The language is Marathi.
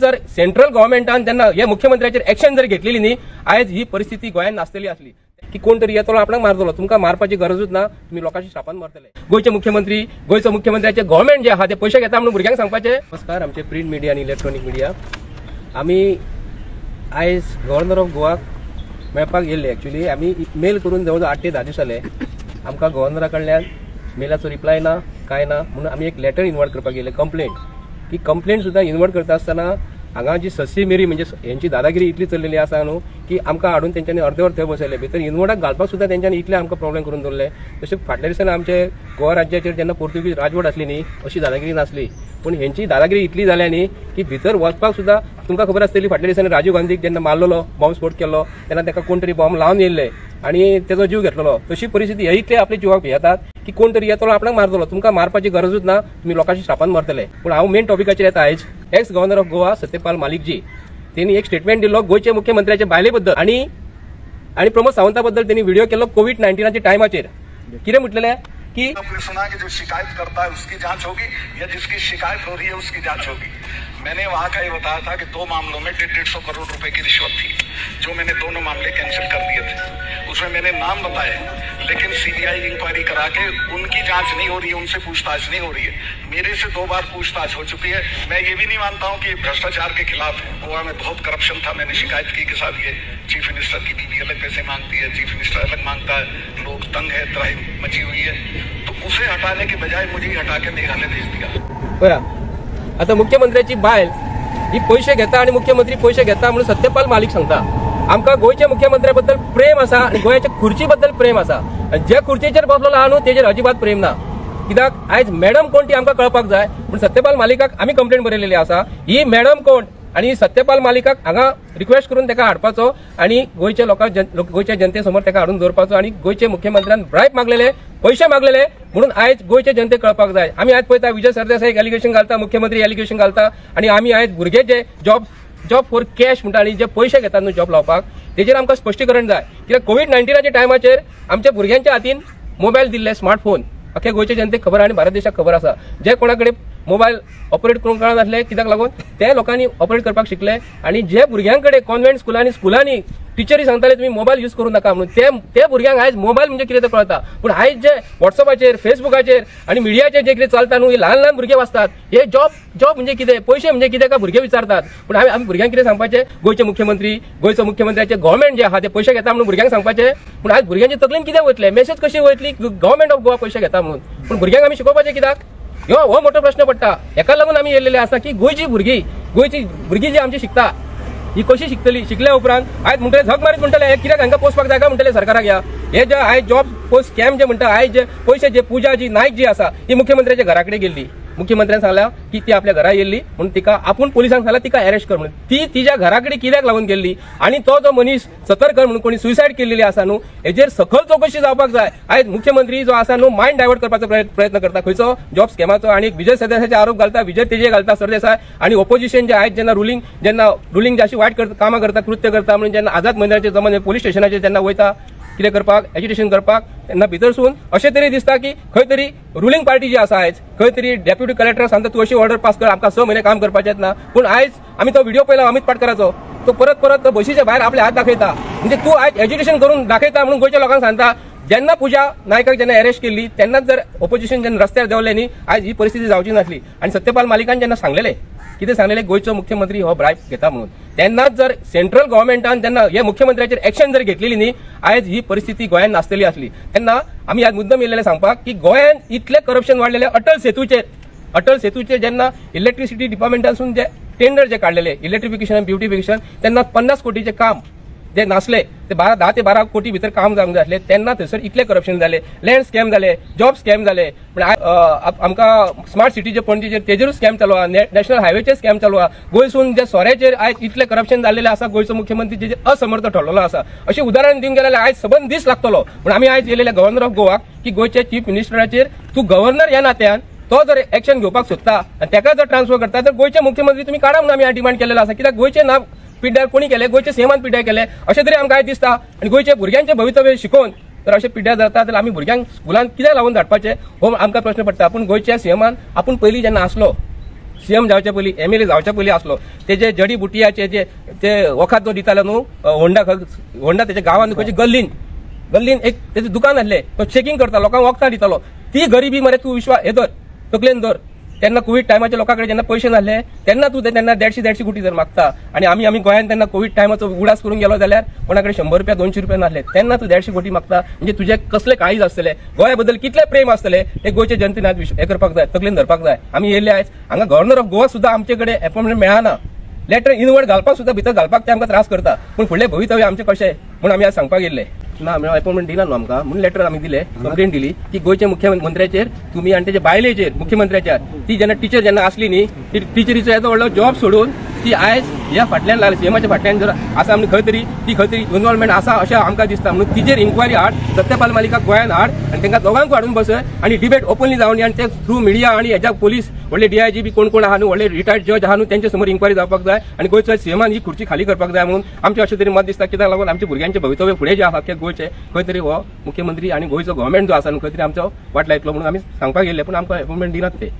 जर सेंट्रल गव्हर्नमेंटान जेन्ना हे मुख्यमंत्र्याचेर एक्शन जर घेतलेली न्ही आयज ही परिस्थिती गोंयांत नासतली आसली की कोण तरी येतलो आपणाक मारतलो तुमकां मारपाची गरजूच ना तुम्ही लोकांची शापान मारतले गोयचे मुख्यमंत्र्याचे गव्हर्नमेंट जे आहा ते पैसे घेता म्हणून भुरग्यांक सांगपाचे नमस्कार आमचे प्रिंट मिडिया आणि इलेक्ट्रॉनिक मिडिया आम्ही आयज गव्हर्नर ऑफ गोवाक मेळपाक गेल्ले एक्चुअली आम्ही मेल करून जवळ 8 ते 10 दीस जाले आमकां गव्हर्नरा कडल्यान मेलाचो रिप्लाय ना काय ना म्हणून आम्ही एक लेटर इन्वर्ट करपाक गेले कंप्लेंट सुद्धा इन्वर्ट करता आसतना हांगा जी ससी मेरी म्हणजे यांची दादागिरी इतली चल्लेली आसा न्हू की आमकां हाडून तेंच्यांनी अर्देवर थंय बसयले भितर इन्वर्टाक घालपाक सुद्धा तेंच्यांनी इतले आमकां प्रॉब्लेम करून दवरले तशें फाटल्या दिसांनी आमचे गोवा राज्याचेर जेन्ना पोर्तुगीज राजवट आसली न्ही अशी दादागिरी नासली पूण हेंची दादागिरी इतली जाल्या न्ही की भितर वचपाक सुद्धा तुमकां खबर आसतली फाटल्या दिसांनी राजीव गांधीक जेन्ना मारलेलो बॉम्ब स्फोट केल्लो तेन्ना ताका कोण तरी बॉम्ब लावन येयल्ले आणि तेजो जीव घेतलेलो तशी परिस्थिती हे इतले आपल्या जिवाक भियेतात की कोण तरी येतलो आपणाक मारतलो तुमकां मारपाची गरजूच ना तुम्ही लोकांची शापान मारतले पूण हांव मेन टॉपिकाचेर येता आयज ex governor of Goa Satyapal Malik ji त्यांनी एक स्टेटमेंट दिलो गोयचे मुख्यमंत्र्याचे बायले बद्दल आणि प्रमोद सावंता बद्दल त्यांनी व्हिडिओ केलो कोविड-19 टाइमाचेर कितें म्हटलेले कि आपने सुना कि जो शिकायत करता है उसकी जांच होगी या जिसकी शिकायत हो रही है उसकी जांच होगी। मैंने वहां का ये बताया था कि 2 मामलों में 150 करोड़ रुपए की रिश्वत थी जो मैंने दोनों मामले कैंसिल कर दिए थे उसमें मैंने नाम बताए लेकिन सीबीआई इंक्वायरी करा के उनकी जांच नहीं हो रही है उनसे पूछताछ नहीं हो रही है। मेरे से 2 बार पूछताछ हो चुकी है। मैं ये भी नहीं मानता हूँ कि भ्रष्टाचार के खिलाफ गोवा में बहुत करप्शन था मैंने शिकायत की के साथ ये चीफ मिनिस्टर की बीवी अलग पैसे मांगती है चीफ मिनिस्टर अलग मांगता है लोग तंग है त्राही मची हुई है तो उसे हटाने के बजाय मुझे ही हटा के मेघालय भेज दिया। बरं आता मुख्यमंत्र्याची बायल ही पैसे घेता आणि मुख्यमंत्री पैसे घेता म्हणून सत्यपाल मलिक सांगता आमकां गोयच्या मुख्यमंत्र्या बद्दल प्रेम आसा आणि गोयाच्या खुर्ची बद्दल प्रेम आसा जे खुर्चेचेर बसलेलो आहा न्हू तेजेर अजिबात प्रेम ना कित्याक आयज मॅडम कोण ती आमकां कळपाक जाय पूण सत्यपाल मलिकाक आमी कंप्लेंट बरयलेली आसा ही मॅडम कोण आणि सत्यपाल मलिकाक हांगा रिक्वेस्ट करून ताका हाडपाचो आणि गोयच्या लोकांक गोयच्या जनते समोर ताका हाडून दवरपाचो आणि गोयचे मुख्यमंत्र्यान ब्रायब मागलेले पैसे मागलेले म्हणून आयज गोयच्या जनतेक कळपाक जाय आमी आयज पळयता विजय सरदेसाईक एलिगेशन घालता मुख्यमंत्री एलिगेशन घालता आणि आमी आयज भुरगे जे जॉब फॉर कॅश म्हणटा आणि जे पैसे घेतात न्हू जॉब लावपाक तेजेर आमकां स्पश्टीकरण जाय कित्याक कोविड-19 टायमाचेर आमच्या भुरग्यांच्या हातीन मोबायल दिल्ले स्मार्टफोन अख्ख्या गोयच्या जनतेक खबर आणि भारत देशाक खबर आसा जे कोणाकडे मोबायल ऑपरेट करूंक कळनासले कित्याक लागून ते लोकांनी ऑपरेट करपाक शिकले आणि जे भुरग्यांकडे कॉन्व्हेंट स्कुलांनी टिचरी सांगताले तुम्ही मोबायल यूज करू नका म्हणून ते भुरग्यांक आयज मोबायल म्हणजे कितें ते कळटा पूण आयज जे व्हॉट्सअपाचेर फेसबुकाचेर आणि मिडियाचेर जे कितें चलता न्हू हे ल्हान भुरगे वाचतात हे जॉब म्हणजे कितें पैसे म्हणजे कितें काय भुरगे विचारतात पूण आमी भुरग्यांक कितें सांगपाचें गोयचे मुख्यमंत्र्याचे गव्हर्नमेंट जे आहा ते पैसे घेता म्हणून भुरग्यांक सांगपाचें पूण आयज भुरग्यांचे तकलेन कितें वयतले मेसेज कशी वयतली गव्हर्नमेंट ऑफ गोवा पैसे घेता म्हणून पूण भुरग्यांक आमी शिकोवपाचें कित्याक हो मोठो प्रश्न पडटा हेका लागून आमी येयलेले आसा की गोयची भुरगीं जी आमची शिकता ही कशी शिकतली शिकल्या उपरांत आयज म्हणटले झक मारीत म्हणटले हे कित्याक हांकां पोसपाक जाय काय म्हणटले सरकाराक या हे जे आयज जॉब पोस्ट स्कॅम जे म्हणटा आयज जे पैसे जे पूजा जी नायक जी आसा ही मुख्यमंत्र्याच्या घरा कडेन गेल्ली मुख्यमंत्र्यान सांगला की ती आपल्या घरा येयल्ली म्हणून तिका आपूण पुलिसांक सांगला तिका अरेस्ट कर म्हणून ती तिच्या घरा कडेन कित्याक लागून गेल्ली आणि तो जो मनीस सतर्कर म्हणून कोणी सुसायड केलेली आसा न्हू हेजेर सखोल चौकशी जावपाक जाय आयज मुख्यमंत्री जो आसा न्हू मायंड डायवर्ट करपाचो प्रयत्न करता खंयचो जॉब स्कॅमाचो आणि विजय सरदेसाईचे आरोप घालता विजय तेजे घालता सरदेसाय आणि ऑपोजिशन जे आयज जेन्ना रुलिंग जे अशी वायट कामां करता कृत्य करता म्हणून जेन्ना आझाद मैदानाचेर जमन पोलीस स्टेशनाचेर जेन्ना वयता कितें करपाक एज्युटेशन करपाक तेन्ना भितरसून अशें तरी दिसता की खंय तरी रुलिंग पार्टी जी आसा आयज खंय तरी डेप्युटी कलेक्टर सांगता तूं अशी ऑर्डर पास कर आमकां 6 म्हयने काम करपाचें ना पूण आयज आमी तो व्हिडिओ पळयलो अमित पाटकराचो तो परत बशीच्या भायर आपले हात दाखयता म्हणजे तूं आयज एज्युटेशन करून दाखयता म्हणून गोंयच्या लोकांक सांगता जेन्ना पूजा नायकाक जेन्ना अरेस्ट केल्ली तेन्नाच जर ऑपोजिशन जेन्ना रस्त्यार देंवले न्ही आयज ही परिस्थिती जावची नासली आणि सत्यपाल मलिकान जेन्ना सांगलेले कितें सांगलेले गोयचो मुख्यमंत्री हो ब्रायब घेता म्हणून तेन्नाच जर सेंट्रल गव्हर्नमेंटान जेन्ना हे मुख्यमंत्र्याचेर एक्शन जर घेतलेली न्ही आयज ही परिस्थिती गोंयांत नासतली आसली तेन्ना आमी आज मुद्दम येयलेले सांगपाक की गोंयांत इतले करप्शन वाडलेले अटल सेतूचेर जेन्ना इलेक्ट्रिसिटी डिपार्टमेंटासून जे टेंडर जे काढलेले इलेक्ट्रिफिकेशन आनी ब्युटिफिकेशन तेन्ना 50 कोटीचे काम जे नासले ते 10 ते 12 कोटी भितर काम जावंक जाय आसले तेन्ना थंयसर इतले करप्शन जाले लँड स्कॅम जाले जॉब स्कॅम जाले आमकां स्मार्ट सिटी जे पणजेचेर तेजेरूच स्कॅम चालू आहा नॅशनल हायवेचेर स्कॅम चालू आहा गोंयसून जे सोऱ्याचेर आयज इतले करप्शन जाल्लेले आसा गोंयचो मुख्यमंत्री तेजे असमर्थ ठरलेलो आसा अशें उदाहरण दिवंक गेल्यार आयज सबंद दीस लागतलो पूण आमी आयज येयलेले गव्हर्नर ऑफ गोवाक की गोंयच्या चीफ मिनिस्टराचेर तूं गव्हर्नर ह्या नात्यान तो जर एक्शन घेवपाक सोदता आनी ताका जर ट्रान्सफर करता तर गोंयचे मुख्यमंत्री तुमी काडा म्हणून आमी डिमांड केलेलो आसा कित्याक गोंयचे नांव पिड्ड्यार कोणी केले गोंयचे सीएमान पिड्ड्यार केले अशें तरी आमकां दिसता आनी गोंयच्या भुरग्यांचे भवितव्य शिकोवन तर अशें पिड्ड्यार जाता जाल्यार आमी भुरग्यांक स्कुलांत कित्याक लावून धाडपाचें हो आमकां प्रश्न पडटा पूण गोंयच्या सीएमान आपूण पयलीं जेन्ना आसलो सीएम जावच्या पयलीं MLA जावच्या पयलीं आसलो तेजे जडी बुटियाचे जे ते वखद जो दितालो न्हू होंडा तेच्या गांवांत खंयची गल्लीन एक तेजें दुकान आसलें तो चेकिंग करता लोकांक वखदां दितालो ती गरिबी मरे तूं विश्वास हे धर तकलेन धर तेन्ना कोविड टायमाच्या लोकां कडेन जेन्ना पयशे नासले तेन्ना तूं तेन्ना 150 कोटी जर मागता आणि आमी गोंयांत तेन्ना कोविड टायमाचो उगडास करून गेलो जाल्यार कोणा कडेन 100 रुपया 200 रुपया नासले तेन्ना तूं 150 कोटी मागता म्हणजे तुजे कसले काळीज आसतले गोंया बद्दल कितले प्रेम आसतले हे गोंयच्या जनतेन आज हे करपाक जाय तकलेन धरपाक जाय आमी येयले आयज हांगा गव्हर्नर ऑफ गोवा सुद्दां आमचे कडेन अपॉइंटमेंट मेळना लेटर इनवर्ड घालपाक सुद्दां भितर घालपाक ते आमकां त्रास करता पूण फुडले भवितव्य आमचे कशें म्हणून आमी आज सांगपाक येयले ना अपॉइंटमेंट दिला न्हू आमकां म्हणून लेटर आमी दिले कंप्लेंट दिली की गोंयच्या मुख्यमंत्र्याचेर तुमी आनी तेजे बायलेचेर मुख्यमंत्र्याचेर ती जेन्ना टीचर जेन्ना आसली न्ही ती टिचरीचो येदो व्हडलो जॉब सोडून ती आयज ह्या फाटल्यान लागली सीएमाच्या फाटल्यान जर आसा आमी खंय तरी इन्वॉल्वमेंट आसा अशें आमकां दिसता म्हणून तिचेर इन्क्वायरी हाड सत्यपाल मालिकाक गोंयांत हाड आनी तांकां दोगांक हाडून बसय आनी डिबेट ओपनली जावन आनी ते थ्रू मिडिया आनी हेच्या पोलीस व्हडले DIG बी कोण आहा न्हू व्हडले रिटायर्ड जज आहा न्हू तेंच्या समोर इन्क्वायरी जावपाक जाय आनी गोंयच्या सीएमान ही खुर्ची खाली करपाक जाय म्हणून आमचें अशें तरी मत दिसता कित्याक लागून आमच्या भुरग्यांचें भवितव्य फुडें जें आसा ते गोंयचें खंय तरी हो मुख्यमंत्री आनी गोंयचो गव्हर्नमेंट जो आसा न्हू खंय तरी आमचो वाट लायतलो म्हणून आमी सांगपाक गेल्ले पूण आमकां अपॉइंटमेंट दिनात ते